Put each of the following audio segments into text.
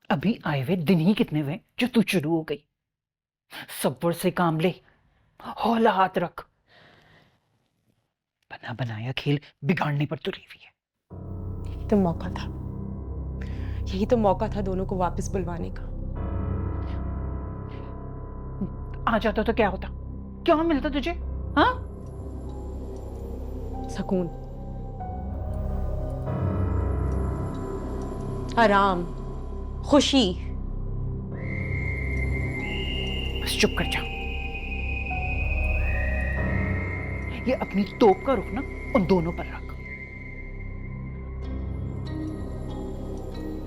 अभी आए हुए दिन ही कितने हुए जो तू शुरू हो गई। सब्र से काम ले, हौला हाथ रख। बना बनाया खेल बिगाड़ने पर तुली हुई है। तो मौका था, यही तो मौका था दोनों को वापस बुलवाने का। आ जाता तो क्या होता, क्या मिलता तुझे? हाँ, सुकून, आराम, खुशी। बस चुप कर जा। ये अपनी तोप का रुख ना उन दोनों पर रख।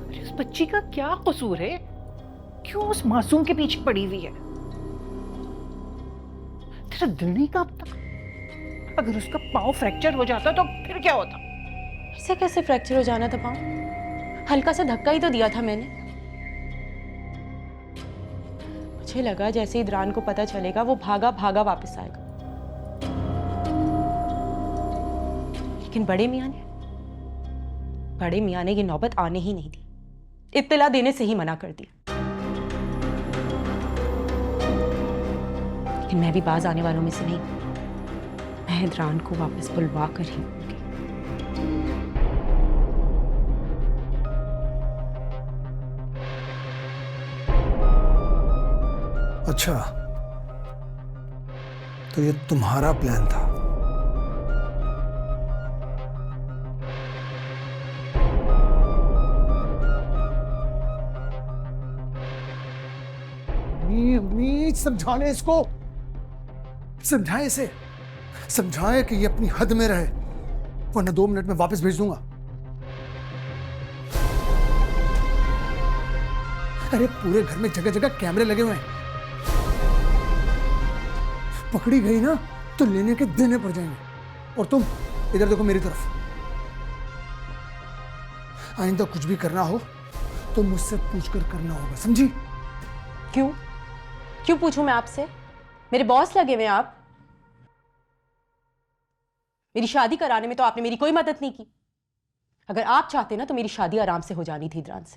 अरे उस बच्ची का क्या कसूर है? क्यों उस मासूम के पीछे पड़ी हुई है? तेरा दिल नहीं कांपता? अगर उसका पाँव फ्रैक्चर हो जाता तो फिर क्या होता? ऐसे कैसे फ्रैक्चर हो जाना था पाँव? हल्का सा धक्का ही तो दिया था मैंने। मुझे लगा जैसे ही इदरान को पता चलेगा वो भागा भागा वापस आएगा, लेकिन बड़े मियाँ ने ये नौबत आने ही नहीं दी। इत्तला देने से ही मना कर दिया। लेकिन मैं भी बाज आने वालों में से नहीं। मैं इदरान को वापस बुलवा कर ही होंगी। अच्छा, तो ये तुम्हारा प्लान था? अम्मी, समझाने इसको, समझाए इसे, समझाए कि ये अपनी हद में रहे, वरना 2 मिनट में वापस भेज दूंगा। अरे पूरे घर में जगह जगह कैमरे लगे हुए हैं, पकड़ी गई ना तो लेने के देने पड़ जाएंगे। और तुम इधर देखो मेरी तरफ, आइंदा कुछ भी करना हो तो मुझसे पूछकर करना होगा, समझी? क्यों क्यों पूछूं मैं आपसे? मेरे बॉस लगे हुए हैं आप। मेरी शादी कराने में तो आपने मेरी कोई मदद नहीं की। अगर आप चाहते ना तो मेरी शादी आराम से हो जानी थी इदरान से।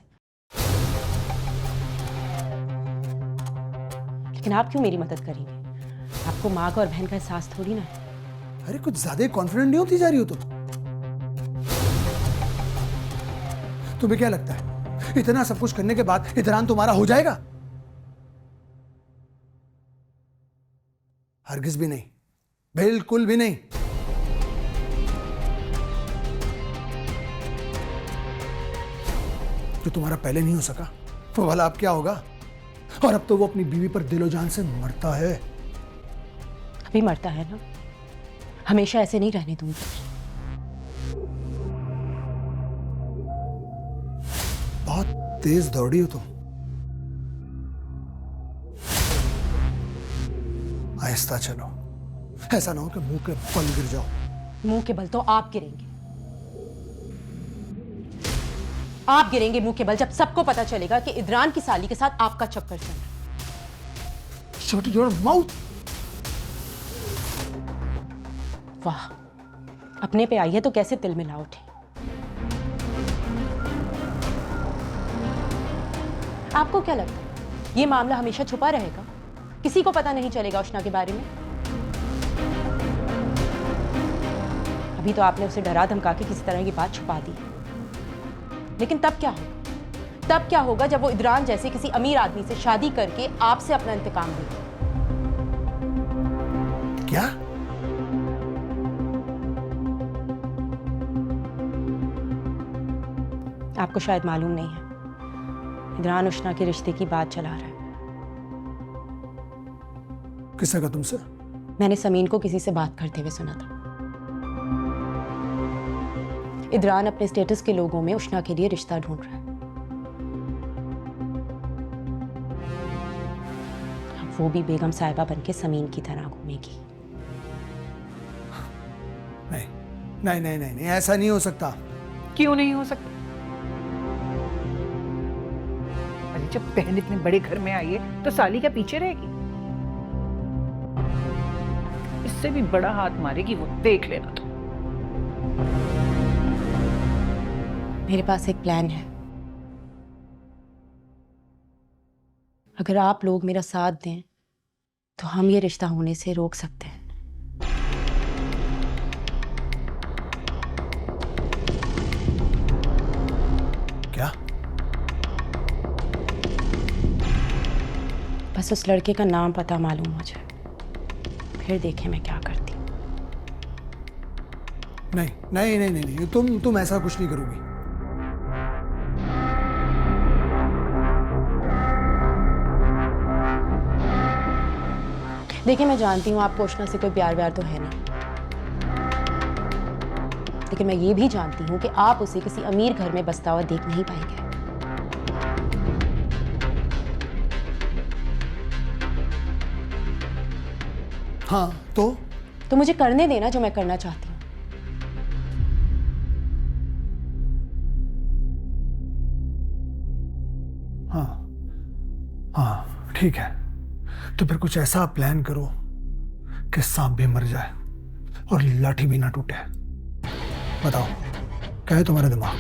लेकिन आप क्यों मेरी मदद करेंगे? आपको माँ का और बहन का एहसास थोड़ी ना है। अरे कुछ ज्यादा कॉन्फिडेंट नहीं होती जा रही हो तुम? तुम्हें क्या लगता है इतना सब कुछ करने के बाद इदरान तुम्हारा हो जाएगा? हरगिज भी नहीं, बिल्कुल भी नहीं। जो तुम्हारा पहले नहीं हो सका वो भला अब क्या होगा? और अब तो वो अपनी बीवी पर दिलो जान से मरता है। अभी मरता है ना, हमेशा ऐसे नहीं रहने दूंगी। बहुत तेज दौड़ी हो तुम, आहिस्ता चलो, ऐसा ना हो कि मुंह के बल गिर जाओ। मुंह के बल तो आप गिरेंगे। आप गिरेंगे मुंह के बल जब सबको पता चलेगा कि इदरान की साली के साथ आपका चक्कर चल रहा है। Shut your mouth. वाह, अपने पे आई है तो कैसे तिल मिला उठे। आपको क्या लगता है ये मामला हमेशा छुपा रहेगा? किसी को पता नहीं चलेगा उष्णा के बारे में? अभी तो आपने उसे डरा धमका के किसी तरह की बात छुपा दी, लेकिन तब क्या होगा? तब क्या होगा जब वो इदरान जैसे किसी अमीर आदमी से शादी करके आपसे अपना इंतकाम लेगी? क्या? आपको शायद मालूम नहीं है, इदरान उष्णा के रिश्ते की बात चला रहा है। किसने कहा तुमसे? मैंने समीन को किसी से बात करते हुए सुना था। इदरान अपने स्टेटस के लोगों में उष्णा के लिए रिश्ता ढूंढ रहा है। अब वो भी बेगम साहिबा बनके समीन की तरह घूमेगी। नहीं नहीं नहीं नहीं नहीं, ऐसा नहीं हो सकता। क्यों नहीं हो सकता? अरे जब बहन इतने बड़े घर में आई है तो साली क्या पीछे रहेगी? इससे भी बड़ा हाथ मारेगी वो, देख लेना तो। मेरे पास एक प्लान है। अगर आप लोग मेरा साथ दें तो हम ये रिश्ता होने से रोक सकते हैं। क्या? बस उस लड़के का नाम पता मालूम हो जाए, फिर देखें मैं क्या करती हूँ। नहीं नहीं नहीं नहीं, नहीं। तुम ऐसा कुछ नहीं करोगी। देखिए, मैं जानती हूँ आपको उष्णा से कोई प्यार व्यार तो है नहीं, लेकिन मैं ये भी जानती हूँ कि आप उसे किसी अमीर घर में बसता हुआ देख नहीं पाएंगे। हाँ तो मुझे करने देना जो मैं करना चाहती हूँ। हाँ हाँ ठीक है, तो फिर कुछ ऐसा प्लान करो कि सांप भी मर जाए और लाठी भी ना टूटे। बताओ क्या है तुम्हारा दिमाग?